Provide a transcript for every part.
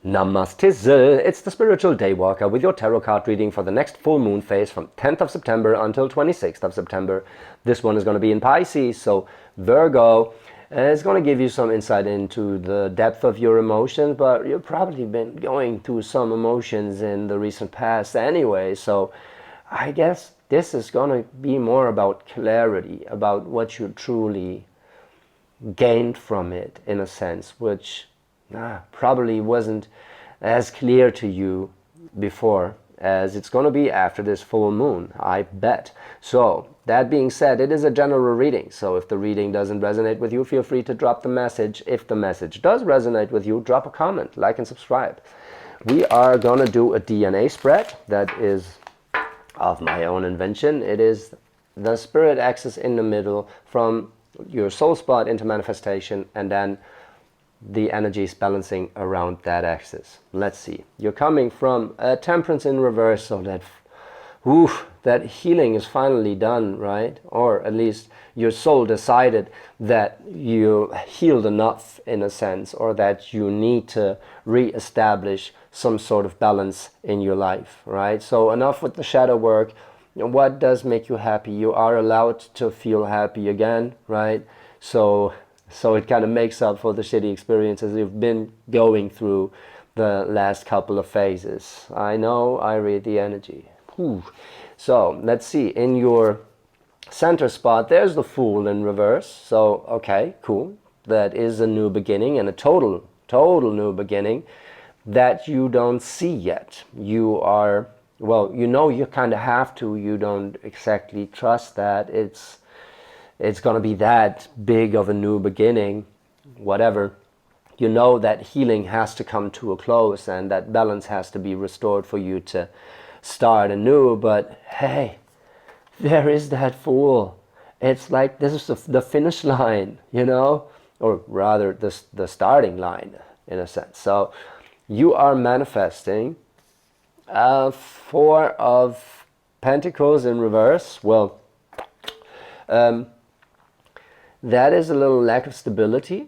Namaste. It's the Spiritual Daywalker with your tarot card reading for the next full moon phase from 10th of September until 26th of September. This one is going to be in Pisces, so Virgo. It's going to give you some insight into the depth of your emotions, but you've probably been going through some emotions in the recent past anyway, so I guess this is going to be more about clarity, about what you truly gained from it, in a sense, which probably wasn't as clear to you before as it's going to be after this full moon, I bet. So that being said, it is a general reading, so if the reading doesn't resonate with you, feel free to drop the message. If the message does resonate with you, drop a comment, like and subscribe. We are going to do a DNA spread that is of my own invention. It is the spirit axis in the middle from your soul spot into manifestation, and then the energies balancing around that axis. Let's see. You're coming from a temperance in reverse, so that healing is finally done, right? Or at least your soul decided that you healed enough, in a sense, or that you need to re-establish some sort of balance in your life, right? So enough with the shadow work. What does make you happy? You are allowed to feel happy again, right? So it kind of makes up for the shitty experiences you've been going through the last couple of phases. I know, I read the energy. So let's see, in your center spot, there's the Fool in reverse. So, okay, cool. That is a new beginning, and a total new beginning that you don't see yet. You are, well, you know you kind of have to. You don't exactly trust that it's going to be that big of a new beginning, whatever. You know that healing has to come to a close and that balance has to be restored for you to start anew. But hey, there is that Fool. It's like this is the finish line, you know, or rather the starting line, in a sense. So you are manifesting Four of Pentacles in reverse. Well, that is a little lack of stability,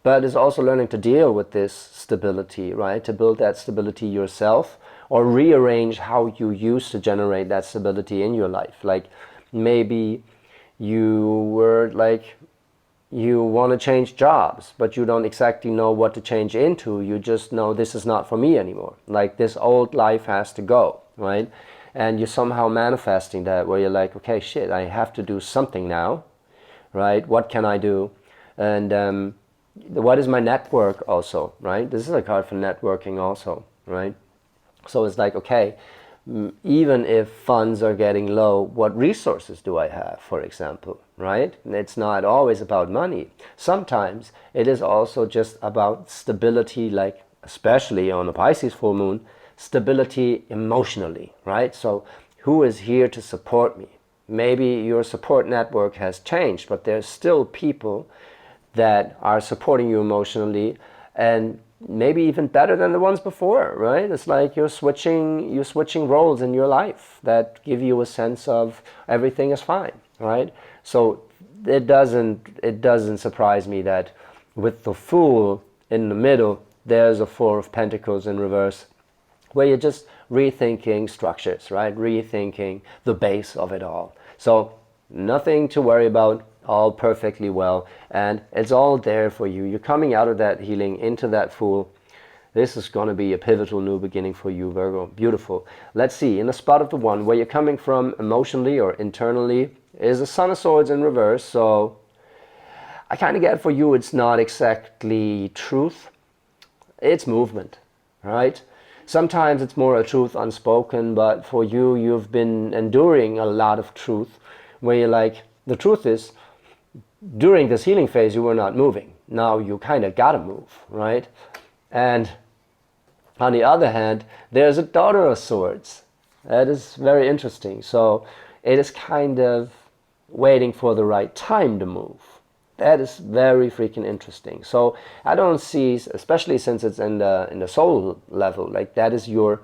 but it's also learning to deal with this stability, right? To build that stability yourself, or rearrange how you used to generate that stability in your life. Like maybe you were like, you want to change jobs, but you don't exactly know what to change into. You just know this is not for me anymore. Like this old life has to go, right? And you're somehow manifesting that, where you're like, okay, shit, I have to do something now. Right? What can I do? And what is my network also, right? This is a card for networking also, right? So it's like, okay, even if funds are getting low, what resources do I have, for example, right? And it's not always about money. Sometimes it is also just about stability, like especially on the Pisces full moon, stability emotionally, right? So who is here to support me? Maybe your support network has changed, but there's still people that are supporting you emotionally, and maybe even better than the ones before, right? It's like you're switching roles in your life that give you a sense of everything is fine, right? So it doesn't surprise me that with the Fool in the middle, there's a Four of Pentacles in reverse, where you're just rethinking structures, right? Rethinking the base of it all. So nothing to worry about, all perfectly well, and it's all there for you. You're coming out of that healing into that Fool. This is going to be a pivotal new beginning for you, Virgo. Beautiful. Let's see, in the spot of the One, where you're coming from emotionally or internally, is the Son of Swords in reverse. So I kind of get for you, it's not exactly truth, it's movement, right? Sometimes it's more a truth unspoken, but for you, you've been enduring a lot of truth, where you're like, the truth is, during this healing phase, you were not moving. Now you kind of gotta move, right? And on the other hand, there's a Daughter of Swords. That is very interesting. So it is kind of waiting for the right time to move. That is very freaking interesting. So I don't see, especially since it's in the soul level, like that is your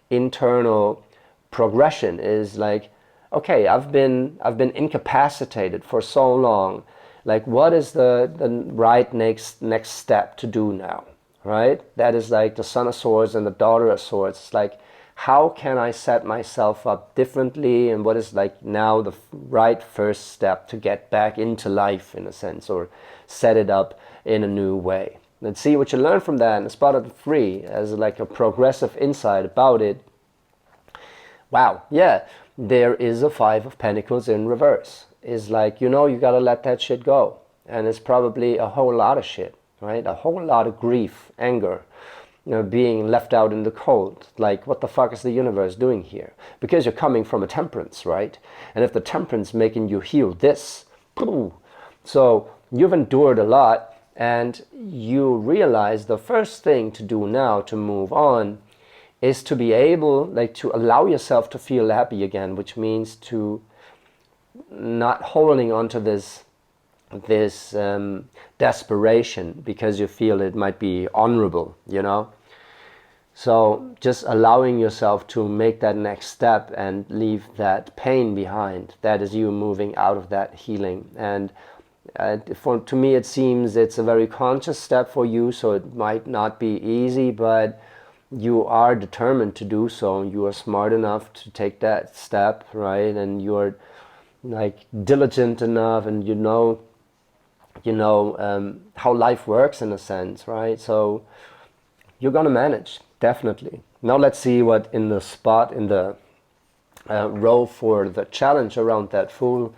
internal progression. Is like, okay, I've been incapacitated for so long. Like, what is the right next step to do now, right? That is like the Son of Swords and the Daughter of Swords. It's like, how can I set myself up differently, and what is like now the right first step to get back into life, in a sense, or set it up in a new way. Let's see what you learn from that in the spot of the 3 as like a progressive insight about it. Wow, yeah, there is a 5 of Pentacles in reverse. It's like, you know, you gotta let that shit go. And it's probably a whole lot of shit, right? A whole lot of grief, anger, you know, being left out in the cold. Like, what the fuck is the universe doing here? Because you're coming from a Temperance, right? And if the Temperance making you heal this, so you've endured a lot, and you realize the first thing to do now to move on is to be able, like, to allow yourself to feel happy again, which means to not holding on to this desperation because you feel it might be honorable, you know. So just allowing yourself to make that next step and leave that pain behind. That is you moving out of that healing. And to me it seems it's a very conscious step for you, so it might not be easy, but you are determined to do so. You are smart enough to take that step, right? And you're like diligent enough, and you know how life works in a sense, right? So you're gonna manage, definitely. Now let's see what in the spot in the row for the challenge around that Fool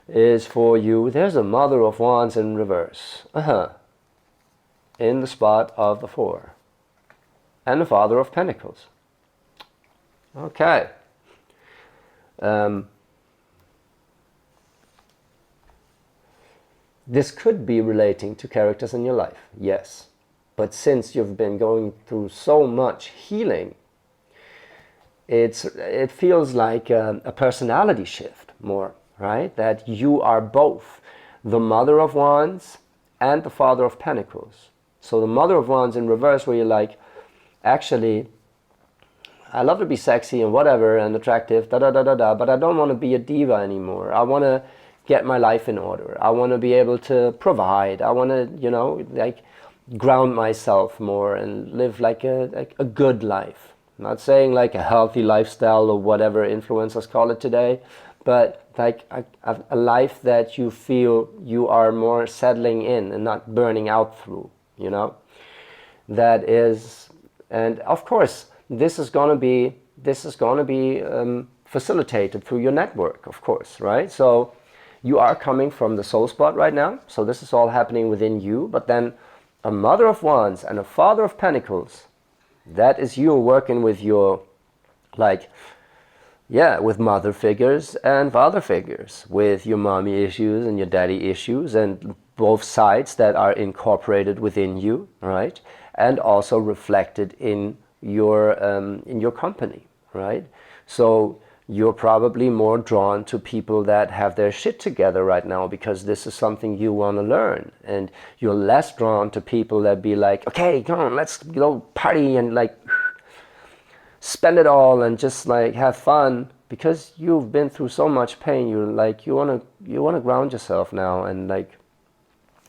is for you. There's a Mother of Wands in reverse, in the spot of the 4, and the Father of Pentacles. Okay. This could be relating to characters in your life, yes. But since you've been going through so much healing, it feels like a personality shift more, right? That you are both the Mother of Wands and the Father of Pentacles. So the Mother of Wands in reverse, where you're like, actually, I love to be sexy and whatever and attractive, but I don't want to be a diva anymore. I want to get my life in order. I want to be able to provide. I want to, you know, like ground myself more and live like a good life. I'm not saying like a healthy lifestyle or whatever influencers call it today, but like a life that you feel you are more settling in and not burning out through, you know. That is, and of course, this is going to be facilitated through your network, of course, right? So you are coming from the soul spot right now, so this is all happening within you. But then a Mother of Wands and a Father of Pentacles, that is you working with your, like, yeah, with mother figures and father figures, with your mommy issues and your daddy issues, and both sides that are incorporated within you, right? And also reflected in your company, right? So you're probably more drawn to people that have their shit together right now, because this is something you want to learn, and you're less drawn to people that be like, okay, come on, let's go party and like spend it all and just like have fun, because you've been through so much pain. You're like, you want to ground yourself now, and like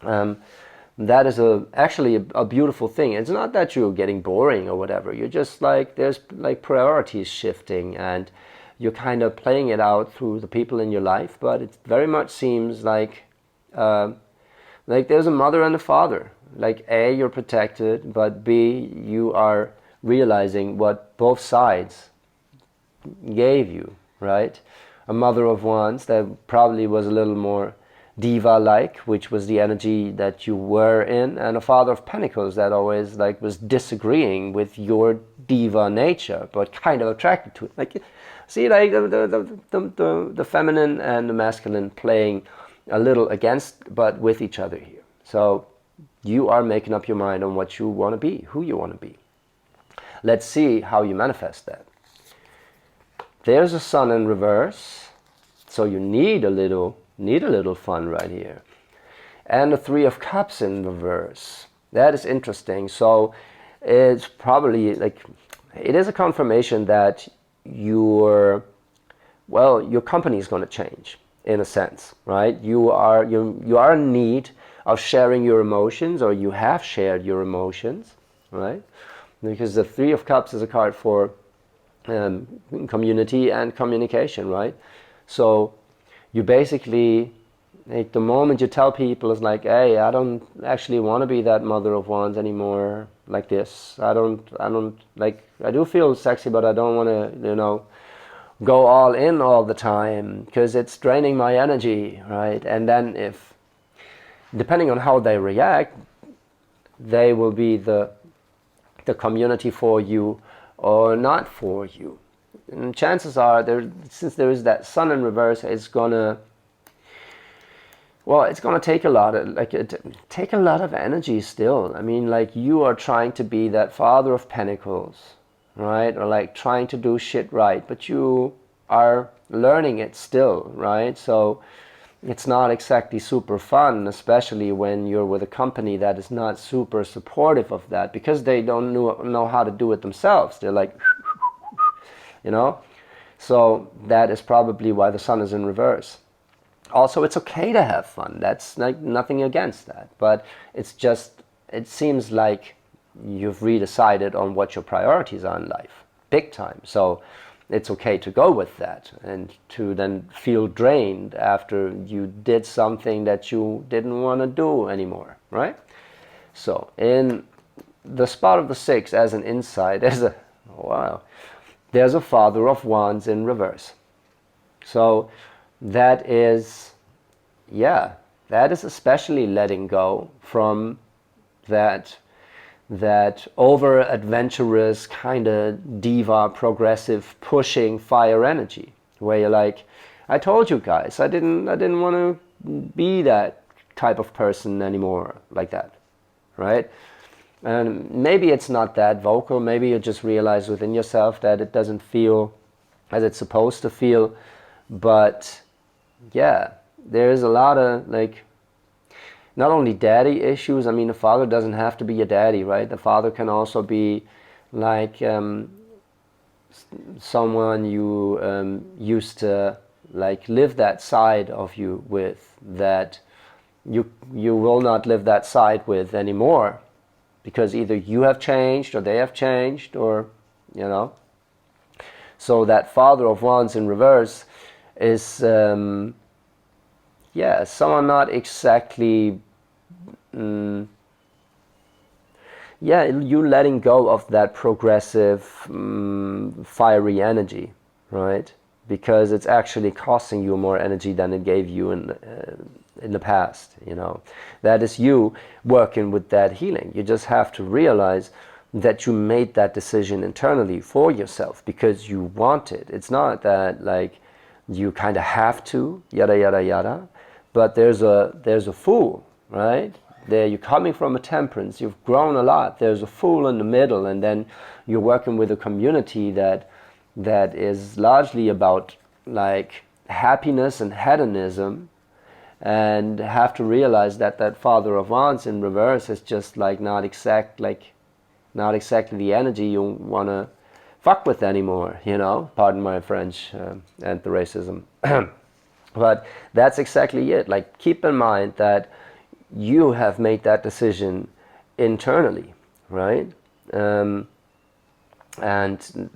that is actually a beautiful thing. It's not that you're getting boring or whatever. You're just like, there's like priorities shifting, and you're kind of playing it out through the people in your life. But it very much seems like there's a mother and a father. Like, A, you're protected, but B, you are realizing what both sides gave you, right? A Mother of Wands that probably was a little more diva-like, which was the energy that you were in, and a Father of Pentacles that always like was disagreeing with your diva nature, but kind of attracted to it. Like, see, like the feminine and the masculine playing a little against, but with each other here. So you are making up your mind on what you want to be, who you want to be. Let's see how you manifest that. There's a Sun in reverse, so you need a little fun right here. And the Three of Cups in reverse. That is interesting. So it's probably like, it is a confirmation that your company is going to change in a sense, right? You are in need of sharing your emotions, or you have shared your emotions, right? Because the Three of Cups is a card for community and communication, right? So you basically, like, the moment you tell people, it's like, hey, I don't actually want to be that mother of wands anymore, like this. I don't like, I do feel sexy, but I don't want to, you know, go all in all the time because it's draining my energy, right? And then if, depending on how they react, they will be the community for you or not for you. And chances are, since there is that sun in reverse, it's gonna take a lot of energy still. I mean, like, you are trying to be that Father of Pentacles, right? Or like trying to do shit right, but you are learning it still, right? So it's not exactly super fun, especially when you're with a company that is not super supportive of that, because they don't know how to do it themselves. They're like, you know? So that is probably why the sun is in reverse. Also, it's okay to have fun. That's like nothing against that. But it's just, it seems like you've redecided on what your priorities are in life, big time. So it's okay to go with that and to then feel drained after you did something that you didn't want to do anymore, right? So in the spot of the Six, as an insight, there's a Father of Wands in reverse. So that is, that is especially letting go from that over adventurous kind of diva, progressive, pushing fire energy, where you're like, I told you guys, I didn't want to be that type of person anymore, like that, right? And maybe it's not that vocal. Maybe you just realize within yourself that it doesn't feel as it's supposed to feel. But yeah, there's a lot of, like, not only daddy issues. I mean, the father doesn't have to be a daddy, right? The father can also be like someone you used to like live that side of you with, that you will not live that side with anymore, because either you have changed or they have changed, or, you know. So that Father of Wands in reverse is someone not exactly you letting go of that progressive fiery energy, right? Because it's actually costing you more energy than it gave you in the past, you know. That is you working with that healing. You just have to realize that you made that decision internally for yourself because you want it. It's not that like you kind of have to, yada yada yada, but there's a Fool, right? There, you're coming from a Temperance, you've grown a lot, there's a Fool in the middle, and then you're working with a community that is largely about like happiness and hedonism, and have to realize that that Father of Wands in reverse is just like not exactly the energy you want to fuck with anymore, you know, pardon my French and the racism. But that's exactly it. Like, keep in mind that you have made that decision internally, right? And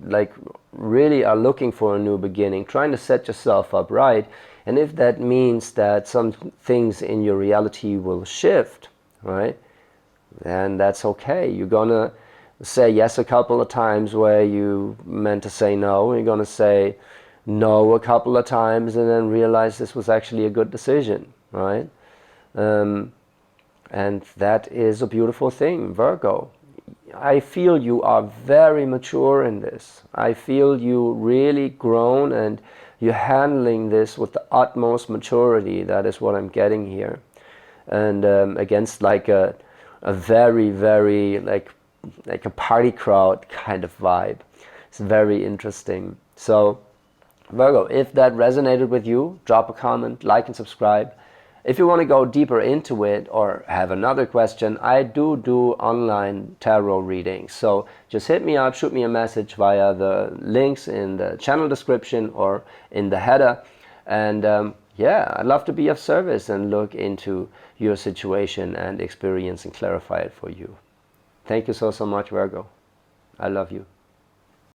like really are looking for a new beginning, trying to set yourself up right. And if that means that some things in your reality will shift, right, then that's okay. You're gonna say yes a couple of times where you meant to say no. You're gonna say no a couple of times and then realize this was actually a good decision, right? And that is a beautiful thing, Virgo. I feel you are very mature in this. I feel you really grown and you're handling this with the utmost maturity. That is what I'm getting here. And against like a very, very like a party crowd kind of vibe. It's very interesting. So Virgo, if that resonated with you, drop a comment, like and subscribe. If you want to go deeper into it or have another question, I do online tarot readings. So just hit me up, shoot me a message via the links in the channel description or in the header. And I'd love to be of service and look into your situation and experience and clarify it for you. Thank you so much, Virgo. I love you.